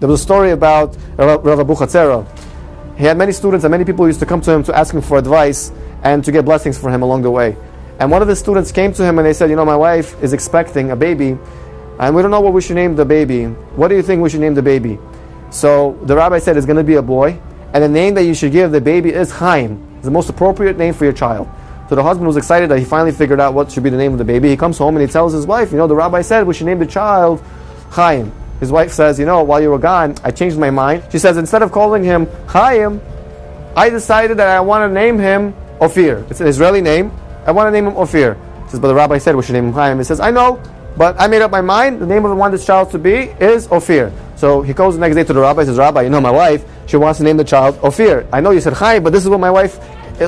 There was a story about Rabbi Chatzera. He had many students and many people used to come to him to ask him for advice and to get blessings for him along the way. And one of his students came to him and they said, my wife is expecting a baby and we don't know what we should name the baby. What do you think we should name the baby? So the rabbi said it's going to be a boy, and the name that you should give the baby is Chaim. It's the most appropriate name for your child. So the husband was excited that he finally figured out what should be the name of the baby. He comes home and he tells his wife, the rabbi said we should name the child Chaim. His wife says, while you were gone, I changed my mind. She says, instead of calling him Chaim, I decided that I want to name him Ophir. It's an Israeli name. I want to name him Ophir. He says, but the rabbi said we should name him Chaim. He says, I know, but I made up my mind. The name of the one this child to be is Ophir. So he goes the next day to the rabbi. He says, Rabbi, my wife, she wants to name the child Ophir. I know you said Chaim, but this is what my wife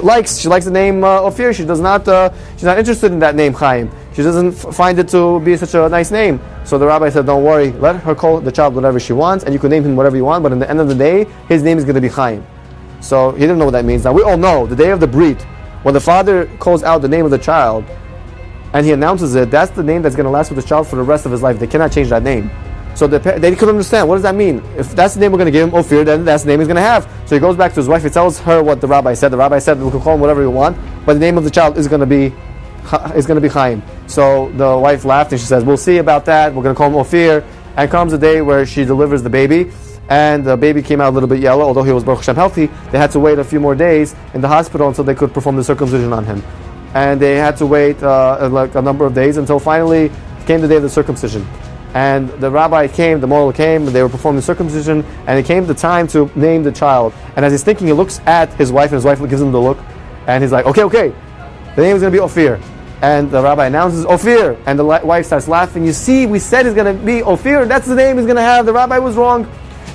likes. She likes the name Ophir. She does not. She's not interested in that name Chaim. She doesn't find it to be such a nice name. So the rabbi said, don't worry. Let her call the child whatever she wants, and you can name him whatever you want. But in the end of the day, his name is going to be Chaim. So he didn't know what that means. Now we all know the day of the brit, when the father calls out the name of the child, and he announces it, that's the name that's going to last with the child for the rest of his life. They cannot change that name. So they couldn't understand, what does that mean? If that's the name we're going to give him, Ophir, then that's the name he's going to have. So he goes back to his wife, he tells her what the rabbi said. The rabbi said we can call him whatever we want, but the name of the child is going to be Chaim. So the wife laughed and she says, we'll see about that, we're going to call him Ophir. And comes the day where she delivers the baby, and the baby came out a little bit yellow, although he was Baruch Hashem healthy. They had to wait a few more days in the hospital until they could perform the circumcision on him. And they had to wait like a number of days until finally came the day of the circumcision. And the rabbi came, the moral came, and they were performing the circumcision, and it came the time to name the child. And as he's thinking, he looks at his wife, and his wife gives him the look, and he's like, okay, the name is going to be Ophir. And the rabbi announces, Ophir, and the wife starts laughing. You see, we said it's going to be Ophir, that's the name he's going to have, the rabbi was wrong.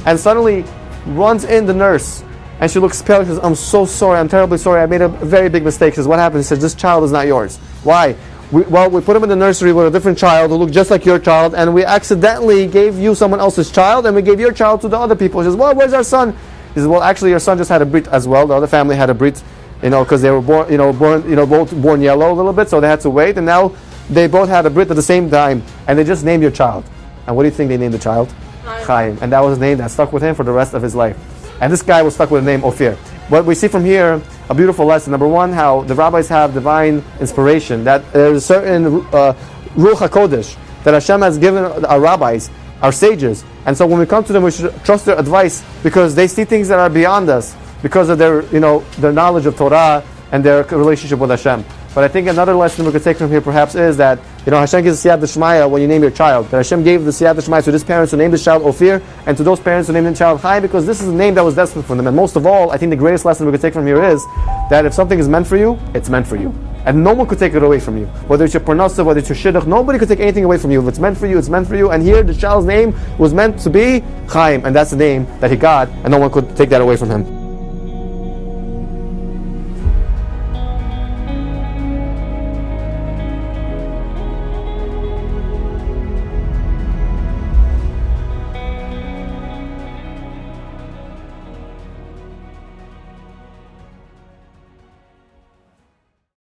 And suddenly runs in the nurse, and she looks pale. She says, I'm so sorry, I'm terribly sorry, I made a very big mistake. She says, what happened? She says, this child is not yours. Why? We put him in the nursery with a different child who looked just like your child, and we accidentally gave you someone else's child, and we gave your child to the other people. She says, well, where's our son? He says, well, actually, your son just had a brit as well. The other family had a brit, because they were both born yellow a little bit, so they had to wait, and now they both had a brit at the same time, and they just named your child. And what do you think they named the child? Chaim. And that was a name that stuck with him for the rest of his life. And this guy was stuck with the name Ophir. What we see from here, a beautiful lesson. Number one, how the rabbis have divine inspiration, that there's a certain Ruach HaKodesh that Hashem has given our rabbis, our sages. And so when we come to them, we should trust their advice, because they see things that are beyond us, because of their knowledge of Torah and their relationship with Hashem. But I think another lesson we could take from here perhaps is that Hashem gives the Siyat D'Shmaya when you name your child. That Hashem gave the Siyat D'Shmaya to these parents who named the child Ophir, and to those parents who named the child Chaim, because this is a name that was destined for them. And most of all, I think the greatest lesson we could take from here is that if something is meant for you, it's meant for you. And no one could take it away from you. Whether it's your parnasa, whether it's your shidduch, nobody could take anything away from you. If it's meant for you, it's meant for you. And here the child's name was meant to be Chaim, and that's the name that he got, and no one could take that away from him.